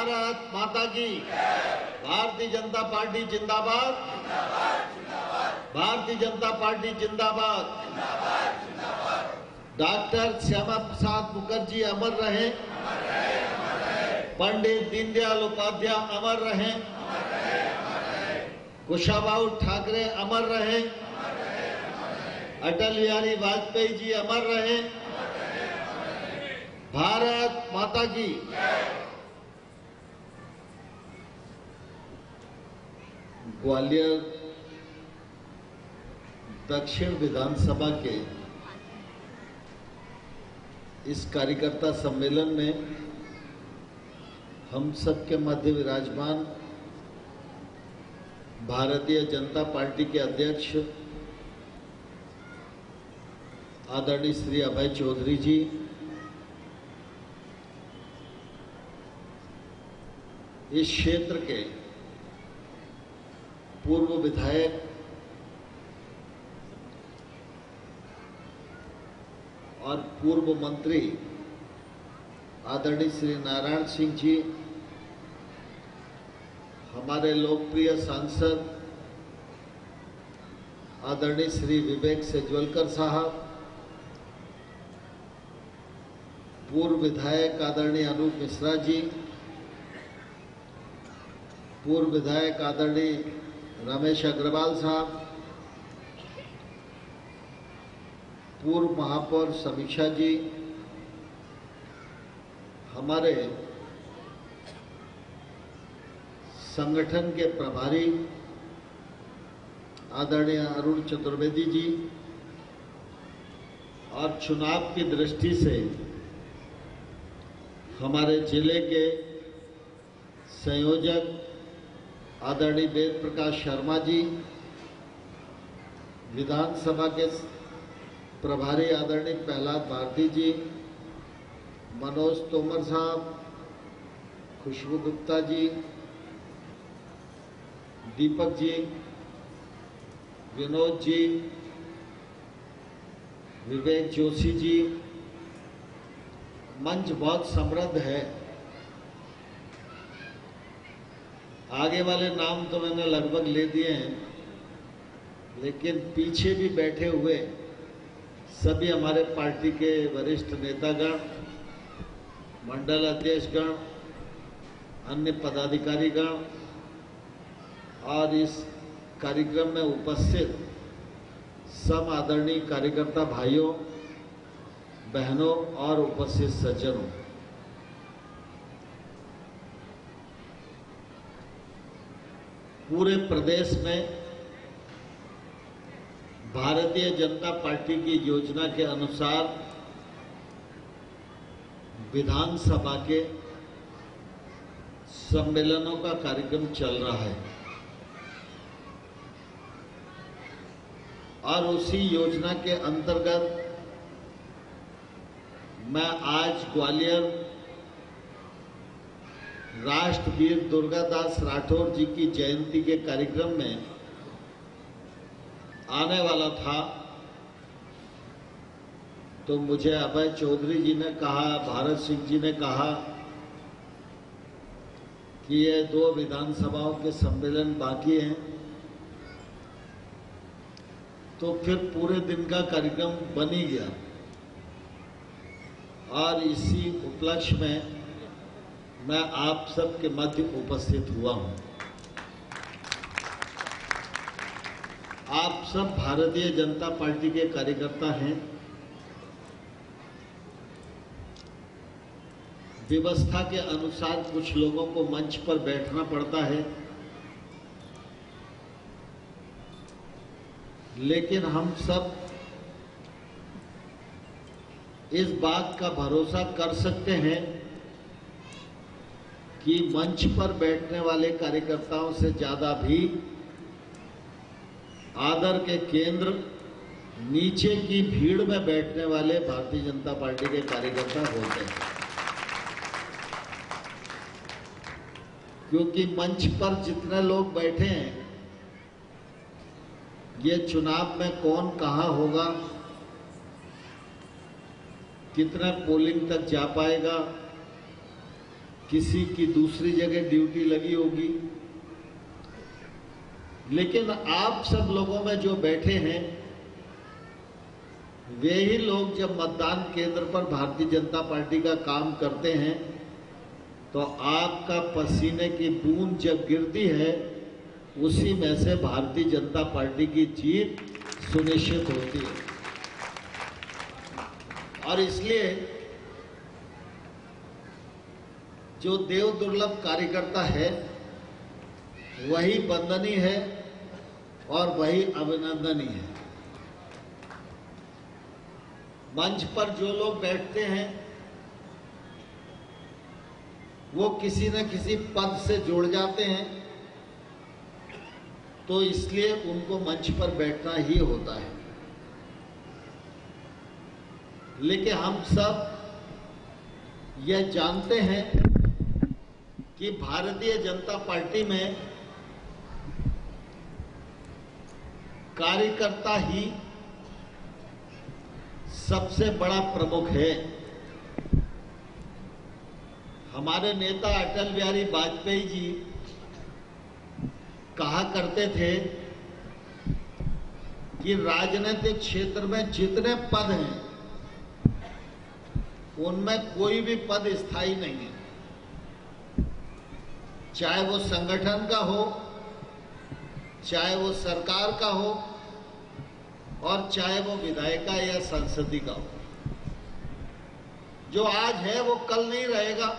भारत माता की। भारतीय जनता पार्टी जिंदाबाद। भारतीय जनता पार्टी जिंदाबाद। डॉक्टर श्यामा प्रसाद मुखर्जी अमर रहे। पंडित दीनदयाल उपाध्याय अमर रहे। कुशाभाऊ ठाकरे अमर रहे। अटल बिहारी वाजपेयी जी अमर रहे। भारत माता की। ग्वालियर दक्षिण विधानसभा के इस कार्यकर्ता सम्मेलन में हम सबके मध्य विराजमान भारतीय जनता पार्टी के अध्यक्ष आदरणीय श्री अभय चौधरी जी, इस क्षेत्र के पूर्व विधायक और पूर्व मंत्री आदरणीय श्री नारायण सिंह जी, हमारे लोकप्रिय सांसद आदरणीय श्री विवेक सेजवलकर साहब, पूर्व विधायक आदरणीय अनूप मिश्रा जी, पूर्व विधायक आदरणीय रमेश अग्रवाल साहब, पूर्व महापौर समीक्षा जी, हमारे संगठन के प्रभारी आदरणीय अरुण चतुर्वेदी जी, और चुनाव की दृष्टि से हमारे जिले के संयोजक आदरणीय वेद प्रकाश शर्मा जी, विधानसभा के प्रभारी आदरणीय प्रहलाद भारती जी, मनोज तोमर साहब, खुशबू गुप्ता जी, दीपक जी, विनोद जी, विवेक जोशी जी, मंच बहुत समृद्ध है। आगे वाले नाम तो मैंने लगभग ले दिए हैं, लेकिन पीछे भी बैठे हुए सभी हमारे पार्टी के वरिष्ठ नेतागण, मंडल अध्यक्षगण, अन्य पदाधिकारीगण और इस कार्यक्रम में उपस्थित सब आदरणीय कार्यकर्ता भाइयों बहनों और उपस्थित सज्जनों, पूरे प्रदेश में भारतीय जनता पार्टी की योजना के अनुसार विधानसभा के सम्मेलनों का कार्यक्रम चल रहा है और उसी योजना के अंतर्गत मैं आज ग्वालियर राष्ट्रवीर दुर्गादास राठौर जी की जयंती के कार्यक्रम में आने वाला था, तो मुझे अभय चौधरी जी ने कहा, भारत सिंह जी ने कहा कि ये 2 विधानसभाओं के सम्मेलन बाकी हैं, तो फिर पूरे दिन का कार्यक्रम बन ही गया और इसी उपलक्ष्य में मैं आप सबके मध्य उपस्थित हुआ हूं। आप सब भारतीय जनता पार्टी के कार्यकर्ता हैं। व्यवस्था के अनुसार कुछ लोगों को मंच पर बैठना पड़ता है, लेकिन हम सब इस बात का भरोसा कर सकते हैं कि मंच पर बैठने वाले कार्यकर्ताओं से ज्यादा भी आदर के केंद्र नीचे की भीड़ में बैठने वाले भारतीय जनता पार्टी के कार्यकर्ता होते हैं, क्योंकि मंच पर जितने लोग बैठे हैं, ये चुनाव में कौन कहां होगा, कितना पोलिंग तक जा पाएगा, किसी की दूसरी जगह ड्यूटी लगी होगी, लेकिन आप सब लोगों में जो बैठे हैं वे ही लोग जब मतदान केंद्र पर भारतीय जनता पार्टी का काम करते हैं तो आपका पसीने की बूंद जब गिरती है उसी में से भारतीय जनता पार्टी की जीत सुनिश्चित होती है। और इसलिए जो देव दुर्लभ कार्यकर्ता है वही वंदनीय है और वही अभिनंदनीय है। मंच पर जो लोग बैठते हैं वो किसी न किसी पद से जुड़ जाते हैं, तो इसलिए उनको मंच पर बैठना ही होता है। लेकिन हम सब यह जानते हैं कि भारतीय जनता पार्टी में कार्यकर्ता ही सबसे बड़ा प्रमुख है। हमारे नेता अटल बिहारी वाजपेयी जी कहा करते थे कि राजनीतिक क्षेत्र में जितने पद हैं उनमें कोई भी पद स्थायी नहीं है, चाहे वो संगठन का हो, चाहे वो सरकार का हो और चाहे वो विधायिका या संसदीय का हो। जो आज है वो कल नहीं रहेगा,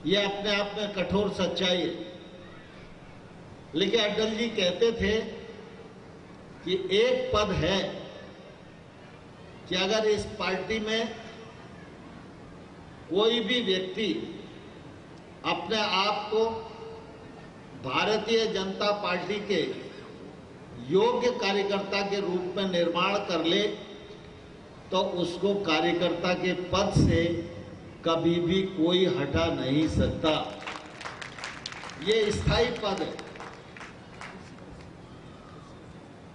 यह अपने आप में कठोर सच्चाई है। लेकिन अटल जी कहते थे कि एक पद है कि अगर इस पार्टी में कोई भी व्यक्ति अपने आप को भारतीय जनता पार्टी के योग्य कार्यकर्ता के रूप में निर्माण कर ले तो उसको कार्यकर्ता के पद से कभी भी कोई हटा नहीं सकता। ये स्थायी पद है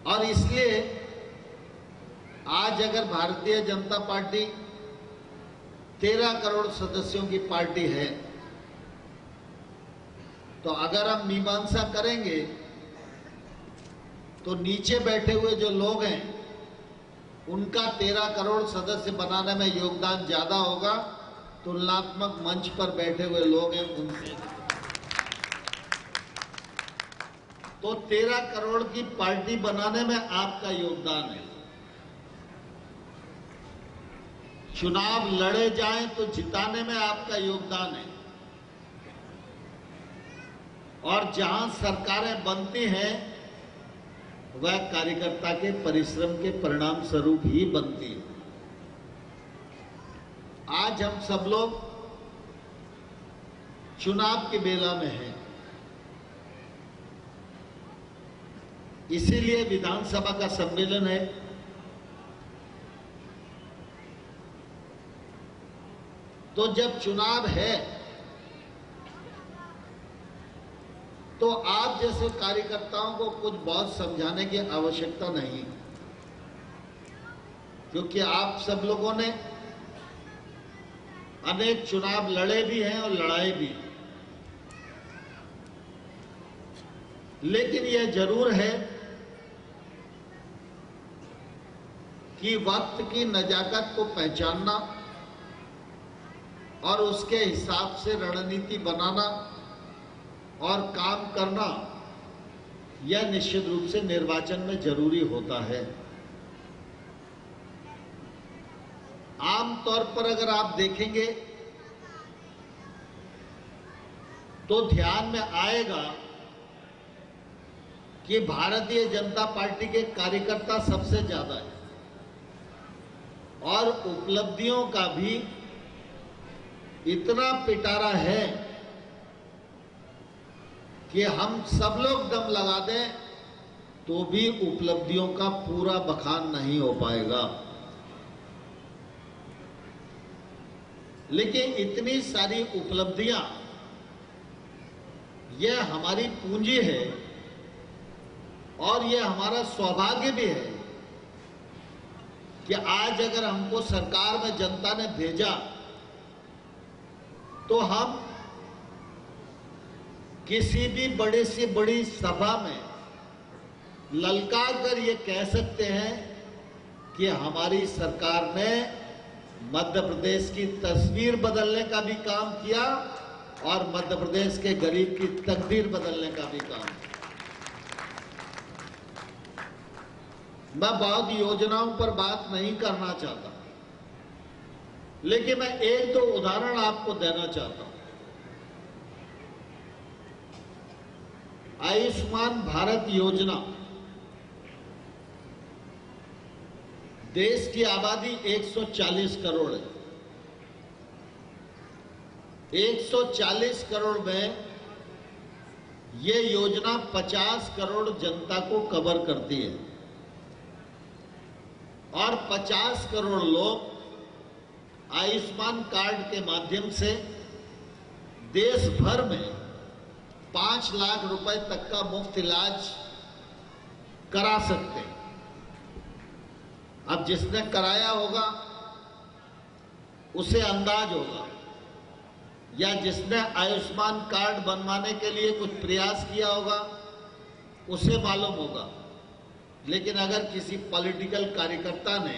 और इसलिए आज अगर भारतीय जनता पार्टी 13 करोड़ सदस्यों की पार्टी है तो अगर हम मीमांसा करेंगे तो नीचे बैठे हुए जो लोग हैं उनका 13 करोड़ सदस्य बनाने में योगदान ज्यादा होगा तुलनात्मक मंच पर बैठे हुए लोग हैं उनसे। तो 13 करोड़ की पार्टी बनाने में आपका योगदान है। चुनाव लड़े जाएं तो जिताने में आपका योगदान है और जहां सरकारें बनती हैं वह कार्यकर्ता के परिश्रम के परिणाम स्वरूप ही बनती है। आज हम सब लोग चुनाव के बेला में हैं, इसीलिए विधानसभा का सम्मेलन है। तो जब चुनाव है तो आप जैसे कार्यकर्ताओं को कुछ बहुत समझाने की आवश्यकता नहीं, क्योंकि आप सब लोगों ने अनेक चुनाव लड़े भी हैं और लड़ाए भी। लेकिन यह जरूर है कि वक्त की नजाकत को पहचानना और उसके हिसाब से रणनीति बनाना और काम करना यह निश्चित रूप से निर्वाचन में जरूरी होता है। आमतौर पर अगर आप देखेंगे तो ध्यान में आएगा कि भारतीय जनता पार्टी के कार्यकर्ता सबसे ज्यादा है और उपलब्धियों का भी इतना पिटारा है कि हम सब लोग दम लगा दें तो भी उपलब्धियों का पूरा बखान नहीं हो पाएगा। लेकिन इतनी सारी उपलब्धियां यह हमारी पूंजी है और यह हमारा सौभाग्य भी है कि आज अगर हमको सरकार में जनता ने भेजा तो हम किसी भी बड़ी से बड़ी सभा में ललकार कर ये कह सकते हैं कि हमारी सरकार ने मध्य प्रदेश की तस्वीर बदलने का भी काम किया और मध्य प्रदेश के गरीब की तकदीर बदलने का भी काम किया। मैं बहुत योजनाओं पर बात नहीं करना चाहता, लेकिन मैं एक दो उदाहरण आपको देना चाहता हूं। आयुष्मान भारत योजना, देश की आबादी 140 करोड़ है। 140 करोड़ में ये योजना 50 करोड़ जनता को कवर करती है और 50 करोड़ लोग आयुष्मान कार्ड के माध्यम से देश भर में 5 लाख रुपए तक का मुफ्त इलाज करा सकते हैं। अब जिसने कराया होगा उसे अंदाज होगा, या जिसने आयुष्मान कार्ड बनवाने के लिए कुछ प्रयास किया होगा उसे मालूम होगा। लेकिन अगर किसी पॉलिटिकल कार्यकर्ता ने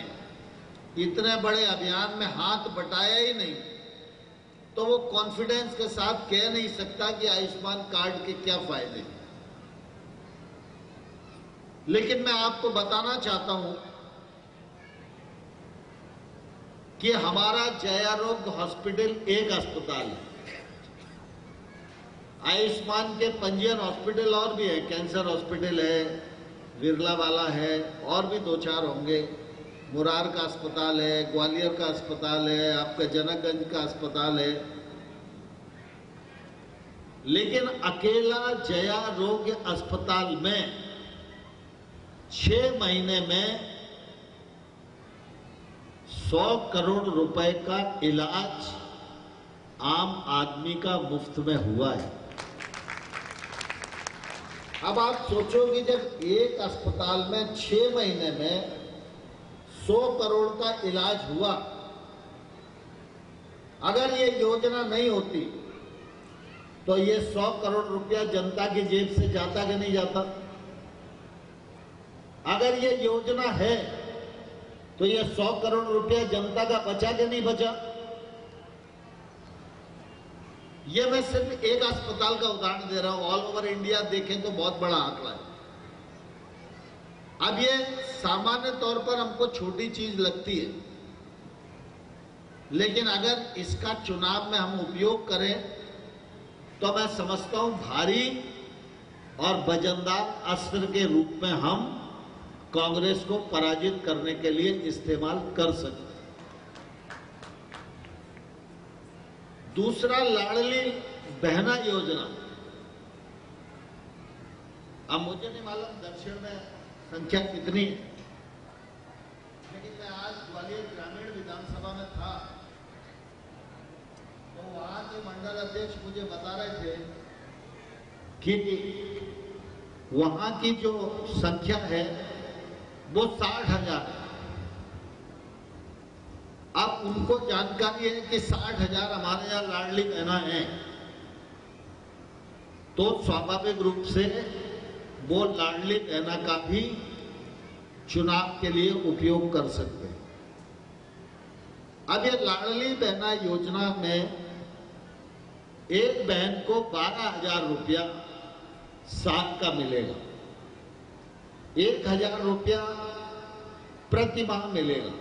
इतने बड़े अभियान में हाथ बटाया ही नहीं, तो वो कॉन्फिडेंस के साथ कह नहीं सकता कि आयुष्मान कार्ड के क्या फायदे हैं। लेकिन मैं आपको बताना चाहता हूं कि हमारा जय आरोग्य हॉस्पिटल एक अस्पताल है। आयुष्मान के पंजीयन हॉस्पिटल और भी है, कैंसर हॉस्पिटल है, विरला वाला है, और भी 2-4 होंगे। मुरार का अस्पताल है, ग्वालियर का अस्पताल है, आपका जनकगंज का अस्पताल है। लेकिन अकेला जया आरोग्य अस्पताल में 6 महीने में 100 करोड़ रुपए का इलाज आम आदमी का मुफ्त में हुआ है। अब आप सोचो कि जब एक अस्पताल में 6 महीने में 100 करोड़ का इलाज हुआ, अगर ये योजना नहीं होती तो ये 100 करोड़ रुपया जनता की जेब से जाता कि नहीं जाता? अगर ये योजना है तो ये 100 करोड़ रुपया जनता का बचा कि नहीं बचा? ये मैं सिर्फ एक अस्पताल का उदाहरण दे रहा हूं। ऑल ओवर इंडिया देखें तो बहुत बड़ा आंकड़ा है। अब ये सामान्य तौर पर हमको छोटी चीज लगती है, लेकिन अगर इसका चुनाव में हम उपयोग करें तो मैं समझता हूं भारी और वजनदार अस्त्र के रूप में हम कांग्रेस को पराजित करने के लिए इस्तेमाल कर सकते हैं। दूसरा, लाडली बहना योजना। अब मुझे नहीं मालूम दक्षिण में संख्या कितनी है, लेकिन मैं आज ग्वालियर ग्रामीण विधानसभा में था तो वहां के मंडल अध्यक्ष मुझे बता रहे थे कि वहां की जो संख्या है वो 60,000 है। अब उनको जानकारी है कि 60,000 हमारे यहाँ लाडली बहना है, तो स्वाभाविक रूप से वो लाडली बहना का भी चुनाव के लिए उपयोग कर सकते हैं। अब ये लाडली बहना योजना में एक बहन को 12,000 रुपया साल का मिलेगा, 1,000 रुपया प्रति माह मिलेगा।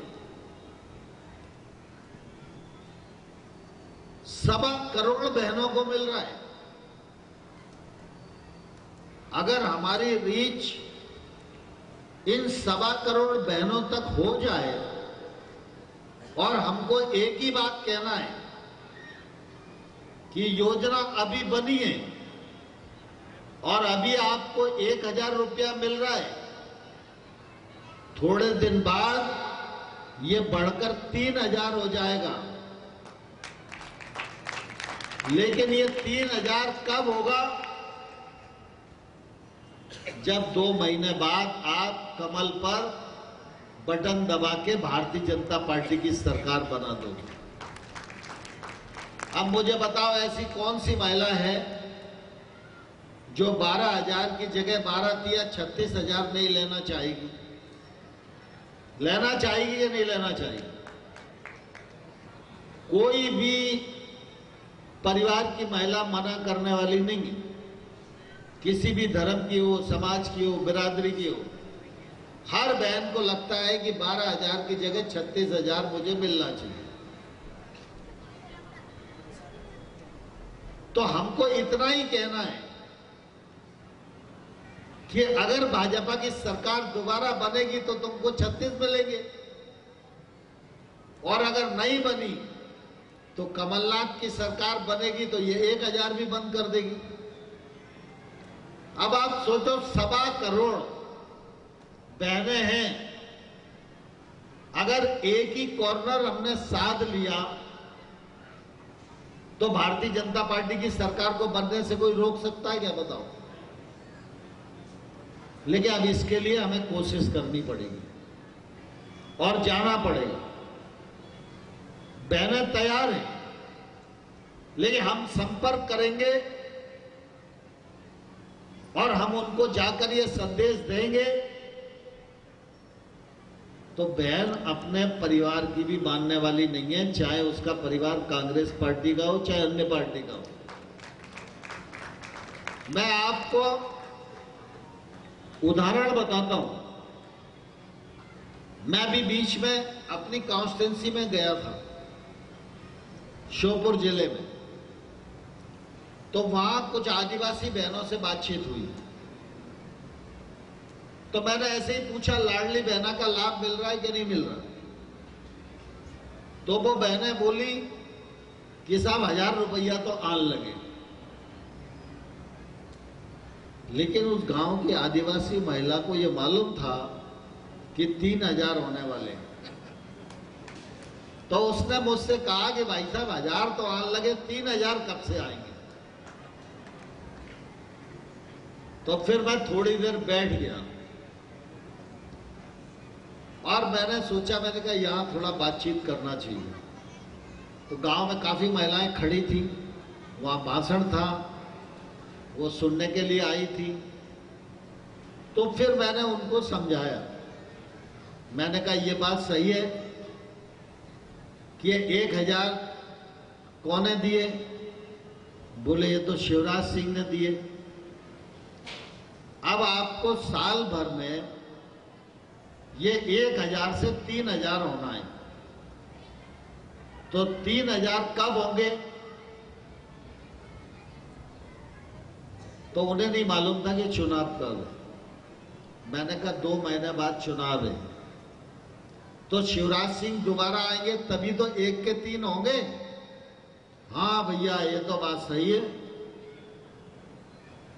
1.25 करोड़ बहनों को मिल रहा है। अगर हमारी रीच इन 1.25 करोड़ बहनों तक हो जाए और हमको एक ही बात कहना है कि योजना अभी बनी है और अभी आपको 1,000 रुपया मिल रहा है, थोड़े दिन बाद ये बढ़कर 3,000 हो जाएगा। लेकिन ये 3,000 कब होगा? जब 2 महीने बाद आप कमल पर बटन दबा के भारतीय जनता पार्टी की सरकार बना दोगे। अब मुझे बताओ ऐसी कौन सी महिला है जो 12,000 की जगह 12 या 36,000 नहीं लेना चाहेगी? लेना चाहेगी या नहीं लेना चाहेगी? कोई भी परिवार की महिला मना करने वाली नहीं है, किसी भी धर्म की हो, समाज की हो, बिरादरी की हो। हर बहन को लगता है कि 12,000 की जगह 36,000 मुझे मिलना चाहिए। तो हमको इतना ही कहना है कि अगर भाजपा की सरकार दोबारा बनेगी तो तुमको 36 मिलेंगे, और अगर नहीं बनी तो कमलनाथ की सरकार बनेगी तो ये 1,000 भी बंद कर देगी। अब आप सोचो, 1.25 करोड़ बहनें हैं, अगर एक ही कॉर्नर हमने साध लिया तो भारतीय जनता पार्टी की सरकार को बनने से कोई रोक सकता है क्या? बताओ। लेकिन अब इसके लिए हमें कोशिश करनी पड़ेगी और जाना पड़ेगा। बहनें तैयार हैं, लेकिन हम संपर्क करेंगे और हम उनको जाकर ये संदेश देंगे तो बहन अपने परिवार की भी मानने वाली नहीं है, चाहे उसका परिवार कांग्रेस पार्टी का हो चाहे अन्य पार्टी का हो। मैं आपको उदाहरण बताता हूं। मैं भी बीच में अपनी कॉन्स्टिट्यूंसी में गया था, श्योपुर जिले में, तो वहां कुछ आदिवासी बहनों से बातचीत हुई। तो मैंने ऐसे ही पूछा, लाडली बहना का लाभ मिल रहा है कि नहीं मिल रहा? तो वो बहनें बोली कि साहब 1,000 रुपया तो आन लगे। लेकिन उस गांव की आदिवासी महिला को यह मालूम था कि 3,000 होने वाले हैं। तो उसने मुझसे कहा कि भाई साहब 1,000 तो आन लगे, 3,000 कब से आएंगे? तो फिर मैं थोड़ी देर बैठ गया और मैंने सोचा, मैंने कहा यहां थोड़ा बातचीत करना चाहिए। तो गांव में काफी महिलाएं खड़ी थी, वहां भाषण था, वो सुनने के लिए आई थी। तो फिर मैंने उनको समझाया, मैंने कहा ये बात सही है कि 1,000 कौन दिए? बोले ये तो शिवराज सिंह ने दिए। अब आपको साल भर में ये 1,000 से 3,000 होना है, तो 3,000 कब होंगे? तो उन्हें नहीं मालूम था कि चुनाव कब है। मैंने कहा 2 महीने बाद चुनाव है, तो शिवराज सिंह दोबारा आएंगे तभी तो 1 के 3 होंगे। हाँ भैया ये तो बात सही है।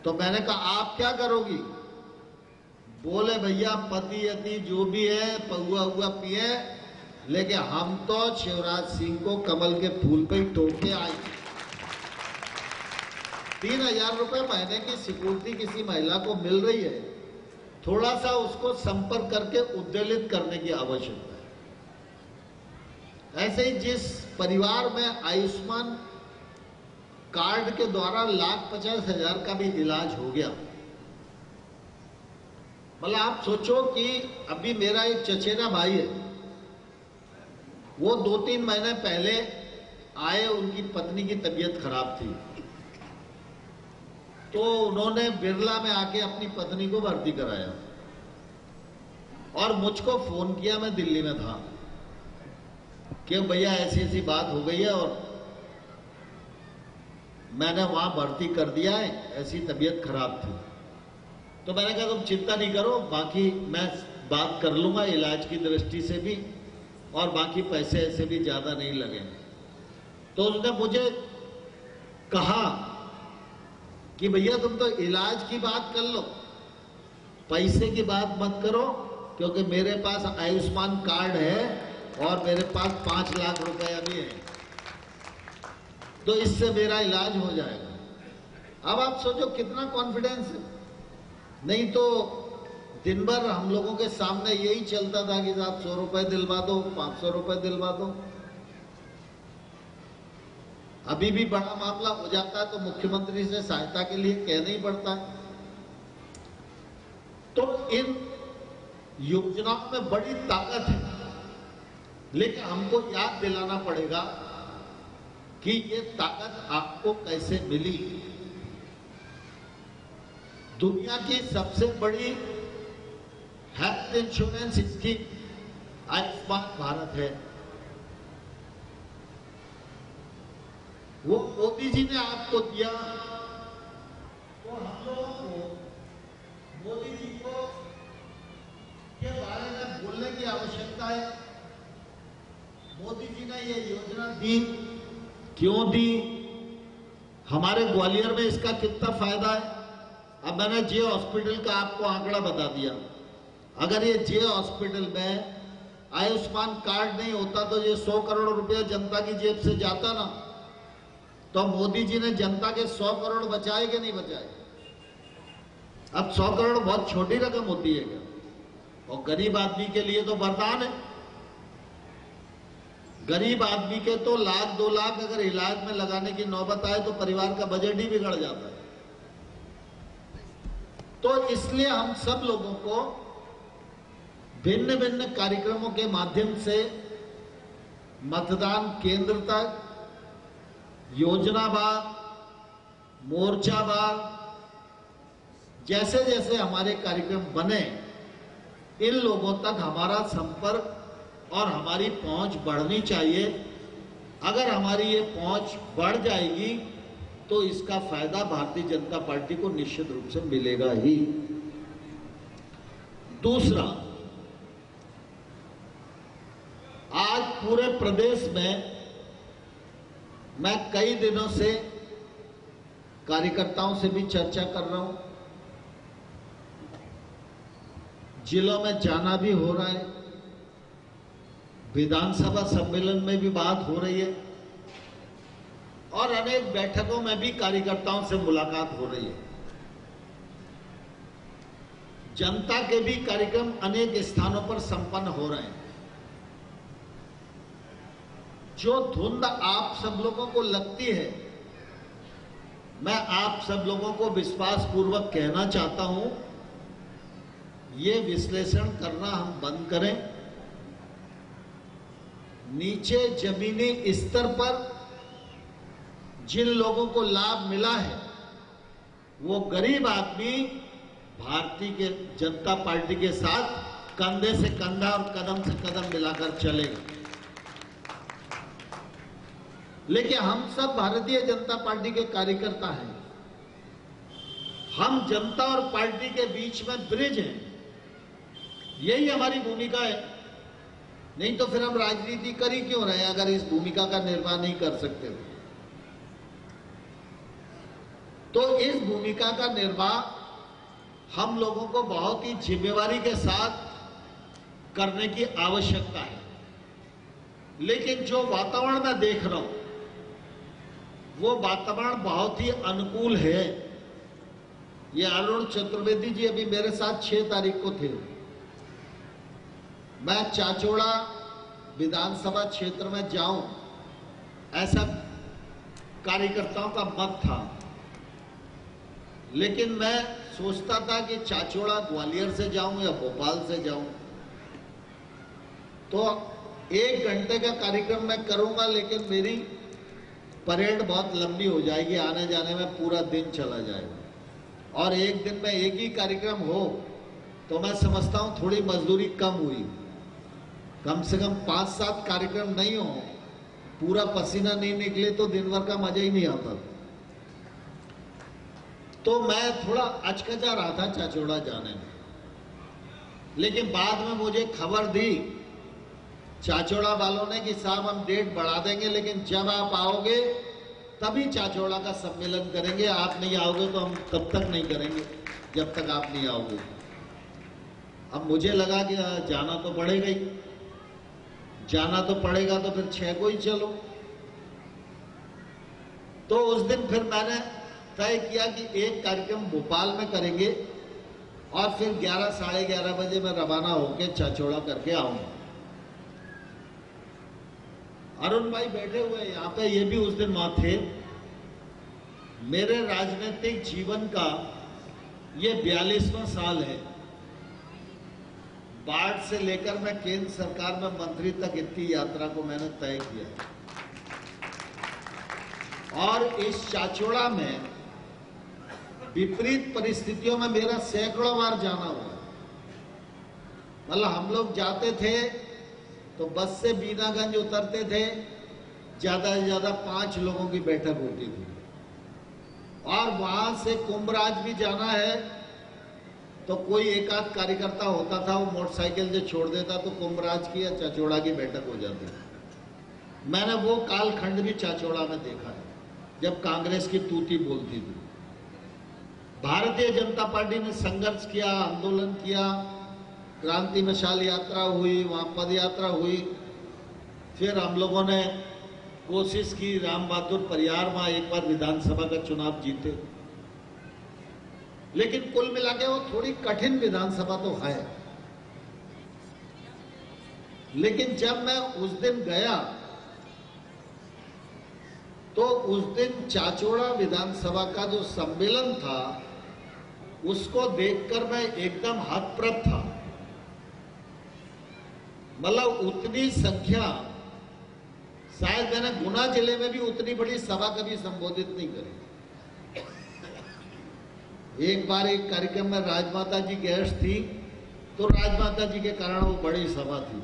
तो मैंने कहा आप क्या करोगी? बोले भैया पति यति जो भी है पहुआ हुआ पिए, लेकिन हम तो शिवराज सिंह को कमल के फूल पे ही ठोक के आएंगे। 3,000 रुपए महीने की सिक्योरिटी किसी महिला को मिल रही है, थोड़ा सा उसको संपर्क करके उद्वेलित करने की आवश्यकता है। ऐसे ही जिस परिवार में आयुष्मान कार्ड के द्वारा 1,50,000 का भी इलाज हो गया, मतलब आप सोचो कि अभी मेरा एक चचेरा भाई है, वो 2-3 महीने पहले आए, उनकी पत्नी की तबीयत खराब थी, तो उन्होंने बिरला में आके अपनी पत्नी को भर्ती कराया और मुझको फोन किया, मैं दिल्ली में था, कि भैया ऐसी ऐसी बात हो गई है और मैंने वहां भर्ती कर दिया है, ऐसी तबीयत खराब थी। तो मैंने कहा तुम चिंता नहीं करो, बाकी मैं बात कर लूंगा, इलाज की दृष्टि से भी और बाकी पैसे ऐसे भी ज्यादा नहीं लगे। तो उसने मुझे कहा कि भैया तुम तो इलाज की बात कर लो, पैसे की बात मत करो, क्योंकि मेरे पास आयुष्मान कार्ड है और मेरे पास 5 लाख रुपया भी है, तो इससे मेरा इलाज हो जाएगा। अब आप सोचो कितना कॉन्फिडेंस है। नहीं तो दिन भर हम लोगों के सामने यही चलता था कि साहब 100 रुपए दिलवा दो, 500 रुपए दिलवा दो। अभी भी बड़ा मामला हो जाता है तो मुख्यमंत्री से सहायता के लिए कहना ही पड़ता है। तो इन योजनाओं में बड़ी ताकत है, लेकिन हमको याद दिलाना पड़ेगा कि ये ताकत आपको कैसे मिली। दुनिया की सबसे बड़ी health insurance scheme Ayushman Bharat है। वो मोदी जी ने आपको दिया, तो हम लोगों को मोदी जी को के बारे में बोलने की आवश्यकता है। मोदी जी ने ये योजना दी, क्यों दी, हमारे ग्वालियर में इसका कितना फायदा है। अब मैंने जे हॉस्पिटल का आपको आंकड़ा बता दिया। अगर ये जे हॉस्पिटल में आयुष्मान कार्ड नहीं होता तो ये 100 करोड़ रुपए जनता की जेब से जाता ना, तो मोदी जी ने जनता के 100 करोड़ बचाए कि नहीं बचाए। अब 100 करोड़ बहुत छोटी रकम होती है क्या, और गरीब आदमी के लिए तो वरदान है। गरीब आदमी के तो 1,00,000 2 लाख अगर इलाज में लगाने की नौबत आए तो परिवार का बजट ही बिगड़ जाता है। तो इसलिए हम सब लोगों को भिन्न भिन्न कार्यक्रमों के माध्यम से मतदान केंद्र तक, योजनावार, मोर्चावार, जैसे जैसे हमारे कार्यक्रम बने, इन लोगों तक हमारा संपर्क और हमारी पहुंच बढ़नी चाहिए। अगर हमारी ये पहुंच बढ़ जाएगी तो इसका फायदा भारतीय जनता पार्टी को निश्चित रूप से मिलेगा ही। दूसरा, आज पूरे प्रदेश में मैं कई दिनों से कार्यकर्ताओं से भी चर्चा कर रहा हूं, जिलों में जाना भी हो रहा है, विधानसभा सम्मेलन में भी बात हो रही है और अनेक बैठकों में भी कार्यकर्ताओं से मुलाकात हो रही है। जनता के भी कार्यक्रम अनेक स्थानों पर संपन्न हो रहे हैं। जो धुंध आप सब लोगों को लगती है, मैं आप सब लोगों को विश्वास पूर्वक कहना चाहता हूं, ये विश्लेषण करना हम बंद करें। नीचे जमीनी स्तर पर जिन लोगों को लाभ मिला है, वो गरीब आदमी भारतीय जनता पार्टी के साथ कंधे से कंधा और कदम से कदम मिलाकर चलेगा। लेकिन हम सब भारतीय जनता पार्टी के कार्यकर्ता हैं, हम जनता और पार्टी के बीच में ब्रिज हैं, यही हमारी भूमिका है। नहीं तो फिर हम राजनीति कर ही क्यों रहे अगर इस भूमिका का निर्वाह नहीं कर सकते। तो इस भूमिका का निर्वाह हम लोगों को बहुत ही जिम्मेवारी के साथ करने की आवश्यकता है। लेकिन जो वातावरण मैं देख रहा हूं, वो वातावरण बहुत ही अनुकूल है। ये अरुण चतुर्वेदी जी अभी मेरे साथ 6 तारीख को थे। मैं चाचौड़ा विधानसभा क्षेत्र में जाऊं, ऐसा कार्यकर्ताओं का मत था। लेकिन मैं सोचता था कि चाचौड़ा ग्वालियर से जाऊं या भोपाल से जाऊं, तो 1 घंटे का कार्यक्रम मैं करूंगा, लेकिन मेरी परेड बहुत लंबी हो जाएगी, आने जाने में पूरा दिन चला जाएगा। और एक दिन में एक ही कार्यक्रम हो तो मैं समझता हूं थोड़ी मजदूरी कम हुई। कम से कम 5-7 कार्यक्रम नहीं हो, पूरा पसीना नहीं निकले तो दिन भर का मजा ही नहीं आता। तो मैं थोड़ा अचकचा रहा था चाचौड़ा जाने में, लेकिन बाद में मुझे खबर दी चाचौड़ा वालों ने कि साहब हम डेट बढ़ा देंगे, लेकिन जब आप आओगे तभी चाचौड़ा का सम्मेलन करेंगे, आप नहीं आओगे तो हम तब तक नहीं करेंगे जब तक आप नहीं आओगे। अब मुझे लगा कि जाना तो पड़ेगा ही, जाना तो पड़ेगा, तो फिर 6 को ही चलो। तो उस दिन फिर मैंने तय किया कि एक कार्यक्रम भोपाल में करेंगे और फिर 11 साढ़े 11 बजे मैं रवाना होकर चाचौड़ा करके आऊंगा। अरुण भाई बैठे हुए यहाँ पे, ये भी उस दिन वहां थे। मेरे राजनीतिक जीवन का ये 42वां साल है। बाढ़ से लेकर मैं केंद्र सरकार में मंत्री तक इतनी यात्रा को मैंने तय किया, और इस चाचौड़ा में विपरीत परिस्थितियों में मेरा सैकड़ों बार जाना हुआ। मतलब हम लोग जाते थे तो बस से बीनागंज उतरते थे, ज्यादा से ज्यादा 5 लोगों की बैठक होती थी, और वहां से कुंभराज भी जाना है तो कोई एक आध कार्यकर्ता होता था, वो मोटरसाइकिल से छोड़ देता तो कुंभराज की या चाचौड़ा की बैठक हो जाती थी। मैंने वो कालखंड भी चाचौड़ा में देखा है, जब कांग्रेस की तूती बोलती थी। भारतीय जनता पार्टी ने संघर्ष किया, आंदोलन किया, क्रांति मशाल यात्रा हुई, वहां पद यात्रा हुई, फिर हम लोगों ने कोशिश की, राम बहादुर परियार वहां एक बार विधानसभा का चुनाव जीते। लेकिन कुल मिला के वो थोड़ी कठिन विधानसभा तो है। लेकिन जब मैं उस दिन गया तो उस दिन चाचौड़ा विधानसभा का जो सम्मेलन था, उसको देखकर मैं एकदम हतप्रभ था। मतलब उतनी संख्या, शायद मैंने गुना जिले में भी उतनी बड़ी सभा कभी संबोधित नहीं करी। एक बार एक कार्यक्रम में राजमाता जी गेस्ट थी, तो राजमाता जी के कारण वो बड़ी सभा थी,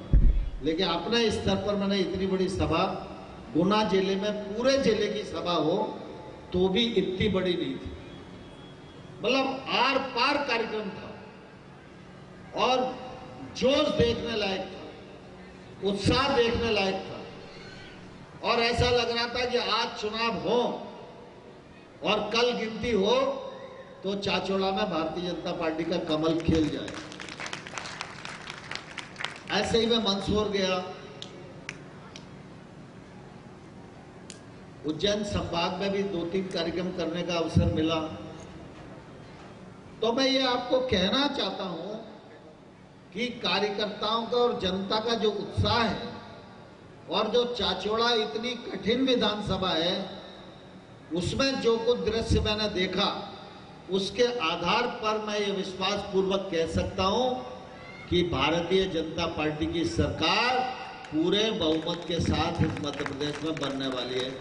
लेकिन अपने स्तर पर मैंने इतनी बड़ी सभा, गुना जिले में पूरे जिले की सभा हो तो भी इतनी बड़ी नहीं थी। मतलब आर पार कार्यक्रम था, और जोश देखने लायक था, उत्साह देखने लायक था, और ऐसा लग रहा था कि आज चुनाव हो और कल गिनती हो तो चाचौड़ा में भारतीय जनता पार्टी का कमल खिल जाए। ऐसे ही मैं मंदसौर गया, उज्जैन संभाग में भी 2-3 कार्यक्रम करने का अवसर मिला। तो मैं ये आपको कहना चाहता हूं कि कार्यकर्ताओं का और जनता का जो उत्साह है, और जो चाचौड़ा इतनी कठिन विधानसभा है, उसमें जो कुछ दृश्य मैंने देखा, उसके आधार पर मैं ये विश्वास पूर्वक कह सकता हूं कि भारतीय जनता पार्टी की सरकार पूरे बहुमत के साथ इस मध्य प्रदेश में बनने वाली है।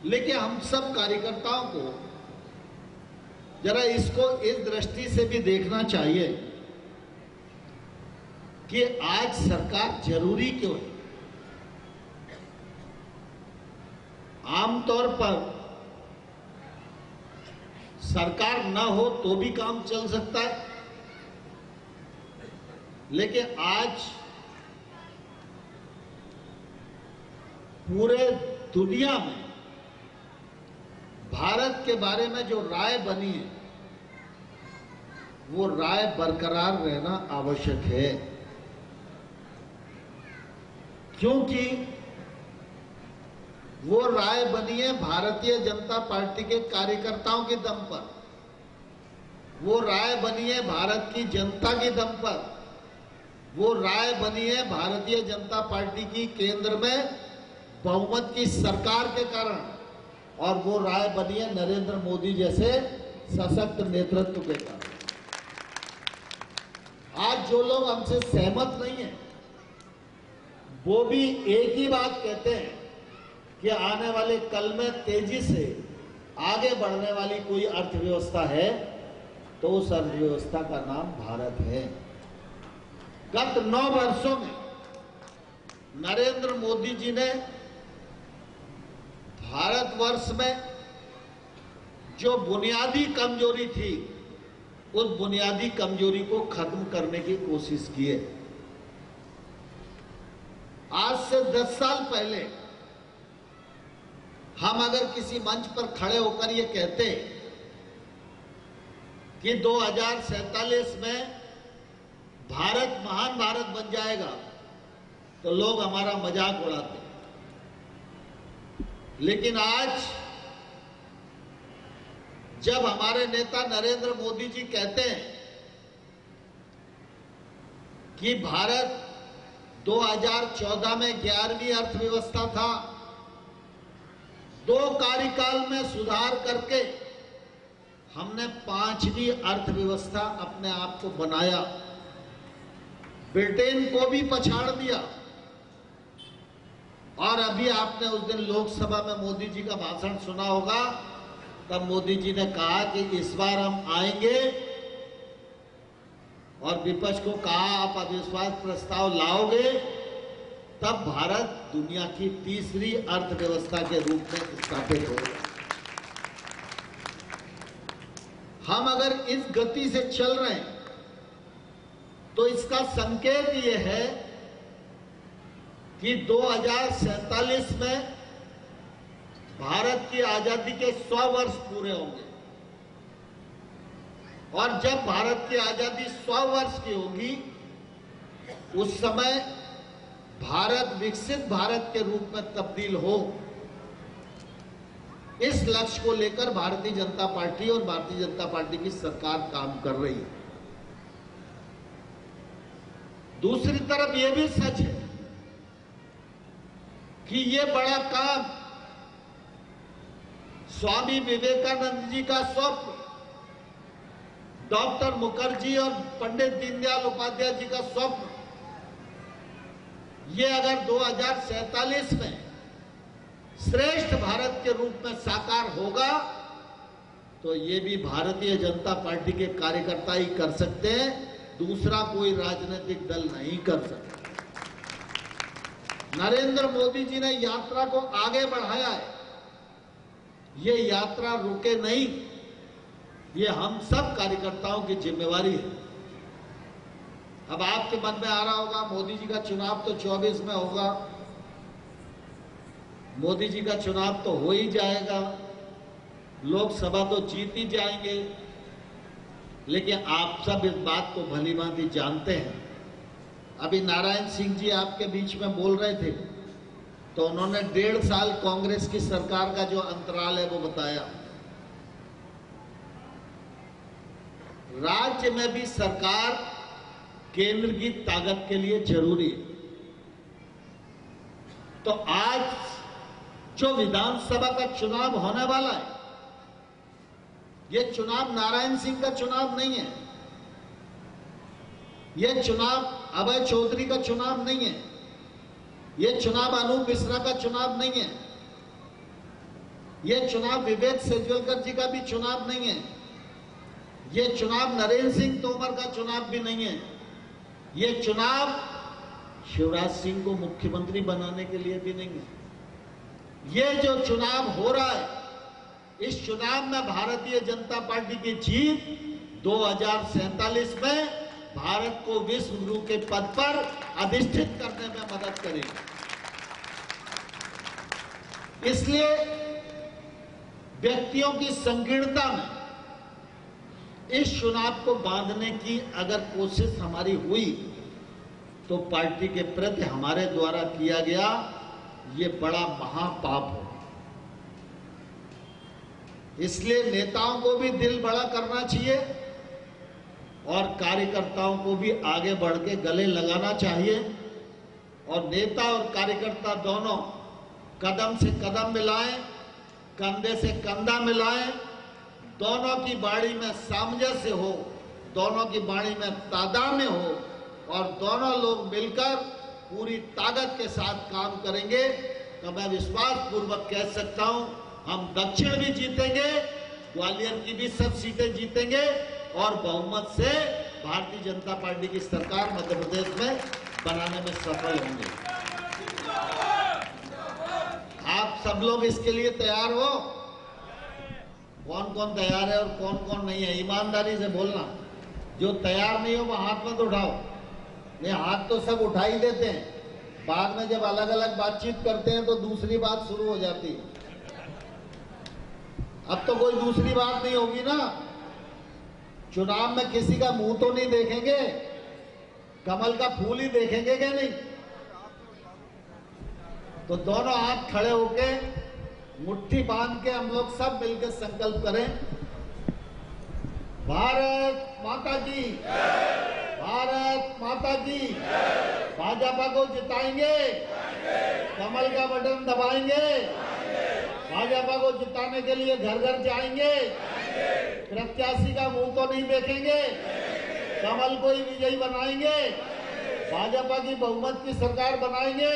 लेकिन हम सब कार्यकर्ताओं को जरा इसको इस दृष्टि से भी देखना चाहिए कि आज सरकार जरूरी क्यों है। आमतौर पर सरकार ना हो तो भी काम चल सकता है, लेकिन आज पूरे दुनिया में भारत के बारे में जो राय बनी है, वो राय बरकरार रहना आवश्यक है, क्योंकि वो राय बनी है भारतीय जनता पार्टी के कार्यकर्ताओं के दम पर, वो राय बनी है भारत की जनता के दम पर, वो राय बनी है भारतीय जनता पार्टी की केंद्र में बहुमत की सरकार के कारण, और वो राय बनी है नरेंद्र मोदी जैसे सशक्त नेतृत्व के कारण। आज जो लोग हमसे सहमत नहीं है, वो भी एक ही बात कहते हैं कि आने वाले कल में तेजी से आगे बढ़ने वाली कोई अर्थव्यवस्था है तो उस अर्थव्यवस्था का नाम भारत है। गत 9 वर्षों में नरेंद्र मोदी जी ने भारतवर्ष में जो बुनियादी कमजोरी थी, उस बुनियादी कमजोरी को खत्म करने की कोशिश की है। आज से 10 साल पहले हम अगर किसी मंच पर खड़े होकर ये कहते कि 2047 में भारत महान भारत बन जाएगा, तो लोग हमारा मजाक उड़ाते। लेकिन आज जब हमारे नेता नरेंद्र मोदी जी कहते हैं कि भारत 2014 में 11वीं अर्थव्यवस्था था। 2 कार्यकाल में सुधार करके हमने 5वीं अर्थव्यवस्था अपने आप को बनाया, ब्रिटेन को भी पछाड़ दिया। और अभी आपने उस दिन लोकसभा में मोदी जी का भाषण सुना होगा, तब मोदी जी ने कहा कि इस बार हम आएंगे, और विपक्ष को कहा आप अविश्वास प्रस्ताव लाओगे तब भारत दुनिया की तीसरी अर्थव्यवस्था के रूप में स्थापित होगा। हम अगर इस गति से चल रहे हैं तो इसका संकेत ये है कि 2047 में भारत की आजादी के 100 वर्ष पूरे होंगे, और जब भारत की आजादी 100 वर्ष की होगी उस समय भारत विकसित भारत के रूप में तब्दील हो, इस लक्ष्य को लेकर भारतीय जनता पार्टी और भारतीय जनता पार्टी की सरकार काम कर रही है। दूसरी तरफ यह भी सच है कि यह बड़ा काम स्वामी विवेकानंद जी का स्वप्न, डॉक्टर मुखर्जी और पंडित दीनदयाल उपाध्याय जी का स्वप्न, ये अगर 2047 में श्रेष्ठ भारत के रूप में साकार होगा तो ये भी भारतीय जनता पार्टी के कार्यकर्ता ही कर सकते हैं, दूसरा कोई राजनीतिक दल नहीं कर सकता। नरेंद्र मोदी जी ने यात्रा को आगे बढ़ाया है, ये यात्रा रुके नहीं, ये हम सब कार्यकर्ताओं की जिम्मेवारी है। अब आपके मन में आ रहा होगा मोदी जी का चुनाव तो 24 में होगा, मोदी जी का चुनाव तो हो ही जाएगा, लोकसभा तो जीत ही जाएंगे। लेकिन आप सब इस बात को भली भांति जानते हैं। अभी नारायण सिंह जी आपके बीच में बोल रहे थे तो उन्होंने 1.5 साल कांग्रेस की सरकार का जो अंतराल है वो बताया। राज्य में भी सरकार केंद्र की ताकत के लिए जरूरी है। तो आज जो विधानसभा का चुनाव होने वाला है, यह चुनाव नारायण सिंह का चुनाव नहीं है, यह चुनाव अभय चौधरी का चुनाव नहीं है, यह चुनाव अनूप मिश्रा का चुनाव नहीं है, यह चुनाव विवेक सेजवलकर जी का भी चुनाव नहीं है, यह चुनाव नरेंद्र सिंह तोमर का चुनाव भी नहीं है। यह चुनाव शिवराज सिंह को मुख्यमंत्री बनाने के लिए भी नहीं है। यह जो चुनाव हो रहा है, इस चुनाव में भारतीय जनता पार्टी की जीत 2047 में भारत को विश्व गुरु के पद पर अधिष्ठित करने में मदद करेगी। इसलिए व्यक्तियों की संकीर्णता में इस चुनाव को बांधने की अगर कोशिश हमारी हुई तो पार्टी के प्रति हमारे द्वारा किया गया ये बड़ा महापाप हो। इसलिए नेताओं को भी दिल बड़ा करना चाहिए और कार्यकर्ताओं को भी आगे बढ़ के गले लगाना चाहिए, और नेता और कार्यकर्ता दोनों कदम से कदम मिलाएं, कंधे से कंधा मिलाएं, दोनों की बाड़ी में सामंजस्य हो, दोनों की बाड़ी में तादाम्य हो, और दोनों लोग मिलकर पूरी ताकत के साथ काम करेंगे तो मैं विश्वास पूर्वक कह सकता हूं हम दक्षिण भी जीतेंगे, ग्वालियर की भी सब सीटें जीतेंगे और बहुमत से भारतीय जनता पार्टी की सरकार मध्य प्रदेश में बनाने में सफल होंगे। आप सब लोग इसके लिए तैयार हो? कौन कौन तैयार है और कौन कौन नहीं है, ईमानदारी से बोलना। जो तैयार नहीं हो वो हाथ मत उठाओ। नहीं, हाथ तो सब उठा ही देते हैं, बाद में जब अलग अलग बातचीत करते हैं तो दूसरी बात शुरू हो जाती है। अब तो कोई दूसरी बात नहीं होगी ना, चुनाव में किसी का मुंह तो नहीं देखेंगे, कमल का फूल ही देखेंगे क्या? नहीं। तो दोनों हाथ खड़े होके मुट्ठी बांध के हम लोग सब मिलकर संकल्प करें, भारत माता की भारत माता की। भाजपा को जिताएंगे, कमल का बटन दबाएंगे, भाजपा को जिताने के लिए घर घर जाएंगे, प्रत्याशी का मुंह तो नहीं देखेंगे, कमल को ही विजयी बनाएंगे, भाजपा की बहुमत की सरकार बनाएंगे,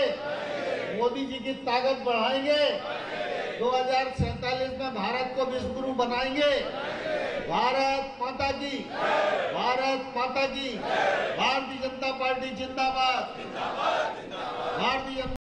मोदी जी की ताकत बढ़ाएंगे, 2047 में भारत को विश्व गुरु बनाएंगे। भारत माता की, भारत माता की। भारतीय जनता पार्टी जिंदाबाद, भारतीय